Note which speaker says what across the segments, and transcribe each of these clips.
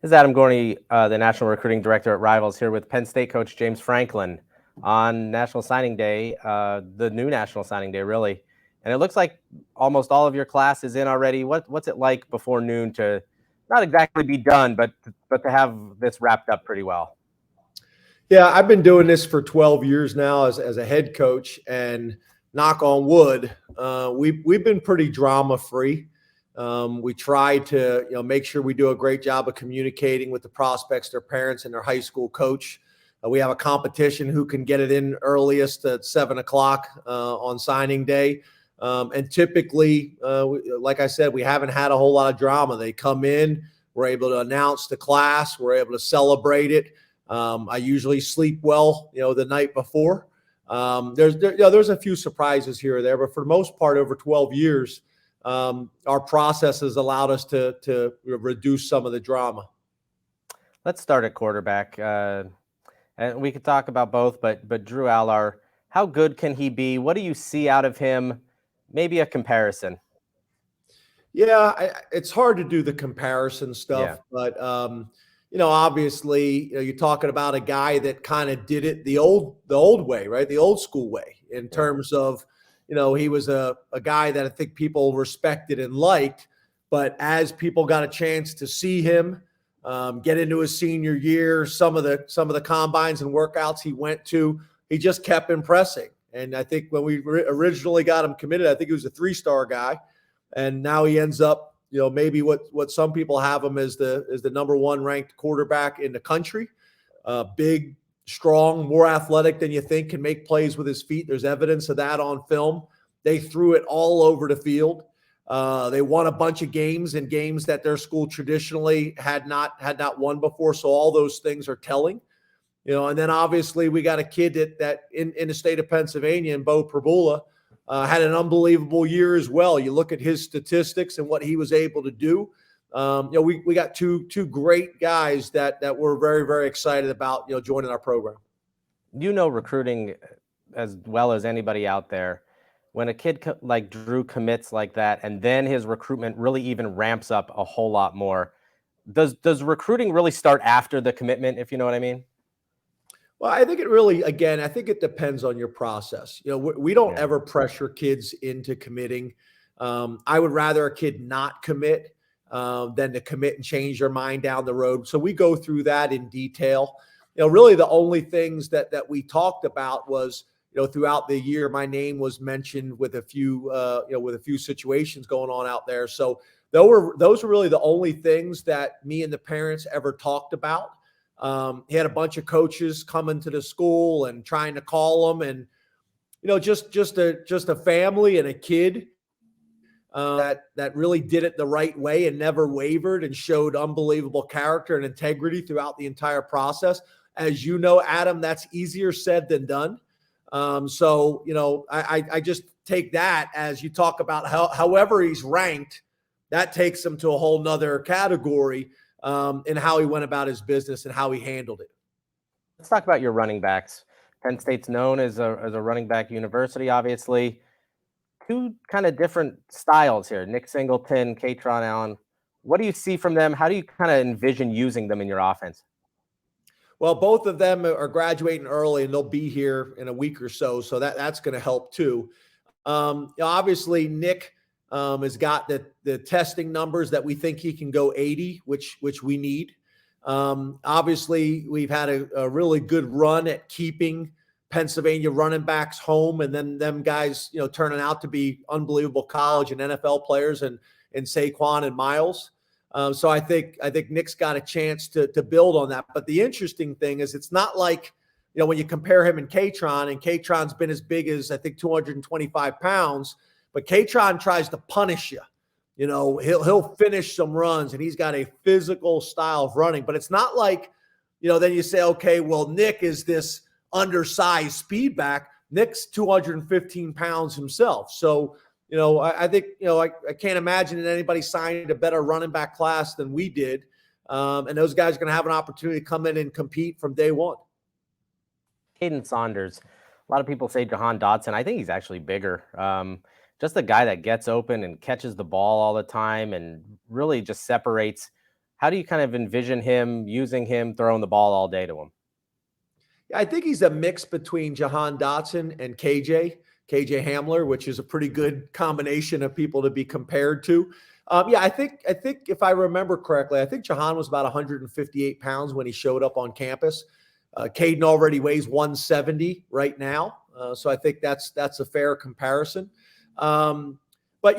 Speaker 1: This is Adam Gorney, the National Recruiting Director at Rivals, here with Penn State coach James Franklin on National Signing Day, the new National Signing Day, really. And it looks like almost all of your class is in already. What's it like before noon to not exactly be done, but to have this wrapped up pretty well?
Speaker 2: Yeah, I've been doing this for 12 years now as a head coach, and knock on wood, we've been pretty drama free. We try to make sure we do a great job of communicating with the prospects, their parents, and their high school coach. We have a competition who can get it in earliest at 7 o'clock on signing day. And typically, like I said, we haven't had a whole lot of drama. They come in, we're able to announce the class, we're able to celebrate it. I usually sleep well, the night before. There's a few surprises here or there, but for the most part, over 12 years, our process has allowed us to reduce some of the drama.
Speaker 1: Let's start at quarterback, and we could talk about both. But Drew Allar, how good can he be? What do you see out of him? Maybe a comparison.
Speaker 2: Yeah, it's hard to do the comparison stuff, but obviously, you're talking about a guy that kind of did it the old way, right? The old school way in terms of, he was a guy that I think people respected and liked, but as people got a chance to see him get into his senior year, some of the combines and workouts he went to, he just kept impressing. And I think when we originally got him committed, I think he was a 3-star guy, and now he ends up, maybe what some people have him as the number 1 ranked quarterback in the country. Big, strong, more athletic than you think, can make plays with his feet. There's evidence of that on film. They threw it all over the field. They won a bunch of games in games that their school traditionally had not won before. So all those things are telling. And then obviously we got a kid that in the state of Pennsylvania, and Bo Prabula, had an unbelievable year as well. You look at his statistics and what he was able to do. We got two great guys that we're very, very excited about, joining our program.
Speaker 1: Recruiting as well as anybody out there. When a kid like Drew commits like that, and then his recruitment really even ramps up a whole lot more, does recruiting really start after the commitment, if you know what I mean?
Speaker 2: Well, I think I think it depends on your process. We don't ever pressure kids into committing. I would rather a kid not commit than to commit and change their mind down the road. So we go through that in detail. Really the only things that we talked about was, throughout the year, my name was mentioned with a few situations going on out there. So those were really the only things that me and the parents ever talked about. He had a bunch of coaches coming to the school and trying to call him, and just a family and a kid that really did it the right way and never wavered and showed unbelievable character and integrity throughout the entire process. As you know, Adam, that's easier said than done. So I just take that as you talk about however he's ranked, that takes him to a whole nother category. And how he went about his business and how he handled it.
Speaker 1: Let's talk about your running backs. Penn State's known as a running back university, obviously. Two kind of different styles here, Nick Singleton, Katron Allen. What do you see from them? How do you kind of envision using them in your offense?
Speaker 2: Well, both of them are graduating early, and they'll be here in a week or so. So that's going to help too. Obviously, Nick has got the testing numbers that we think he can go 80, which we need. Obviously, we've had a really good run at keeping Pennsylvania running backs home, and then them guys, turning out to be unbelievable college and NFL players, and Saquon and Miles. So I think Nick's got a chance to build on that. But the interesting thing is, it's not like, when you compare him and Katron's been as big as, I think, 225 pounds. But Katron tries to punish you. He'll finish some runs, and he's got a physical style of running. But it's not like, then you say, okay, well, Nick is this undersized speed back. Nick's 215 pounds himself. So, I think, I can't imagine that anybody signed a better running back class than we did. And those guys are going to have an opportunity to come in and compete from day one.
Speaker 1: Caden Saunders. A lot of people say Jahan Dotson. I think he's actually bigger. Just a guy that gets open and catches the ball all the time and really just separates. How do you kind of envision him using him, throwing the ball all day to him?
Speaker 2: I think he's a mix between Jahan Dotson and KJ Hamler, which is a pretty good combination of people to be compared to. I think if I remember correctly, I think Jahan was about 158 pounds when he showed up on campus. Caden already weighs 170 right now, so I think that's a fair comparison. But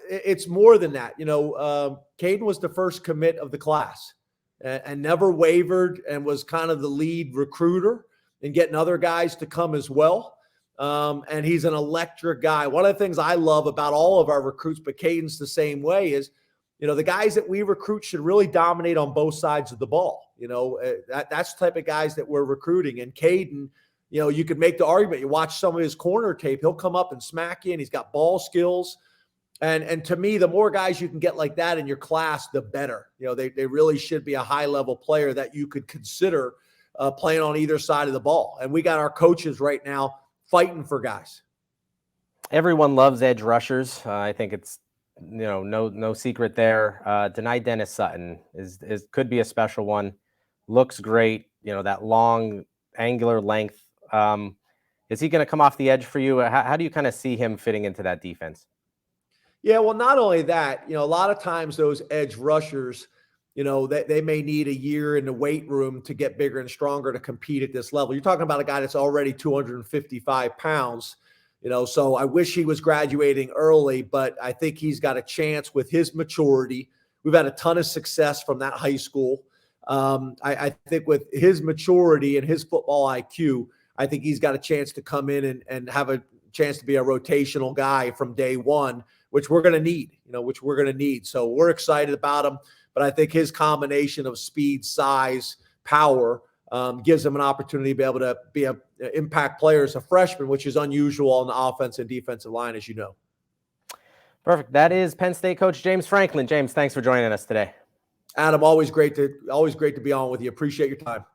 Speaker 2: it's more than that. Caden was the first commit of the class and never wavered and was kind of the lead recruiter and getting other guys to come as well. And he's an electric guy. One of the things I love about all of our recruits, but Caden's the same way, is, the guys that we recruit should really dominate on both sides of the ball. That's the type of guys that we're recruiting. And Caden, you could make the argument. You watch some of his corner tape, he'll come up and smack you, and he's got ball skills. And to me, the more guys you can get like that in your class, the better. They really should be a high-level player that you could consider playing on either side of the ball. And we got our coaches right now fighting for guys.
Speaker 1: Everyone loves edge rushers. I think it's no secret there. Deni Dennis Sutton could be a special one. Looks great. That long angular length. Is he going to come off the edge for you? How do you kind of see him fitting into that defense?
Speaker 2: Yeah, well, not only that, a lot of times those edge rushers, they may need a year in the weight room to get bigger and stronger to compete at this level. You're talking about a guy that's already 255 pounds, so I wish he was graduating early, but I think he's got a chance with his maturity. We've had a ton of success from that high school. I think with his maturity and his football IQ, I think he's got a chance to come in and have a chance to be a rotational guy from day one, which we're going to need, So we're excited about him, but I think his combination of speed, size, power gives him an opportunity to be able to be an impact player as a freshman, which is unusual on the offense and defensive line, as you know.
Speaker 1: Perfect. That is Penn State coach James Franklin. James, thanks for joining us today.
Speaker 2: Adam, always great to be on with you. Appreciate your time.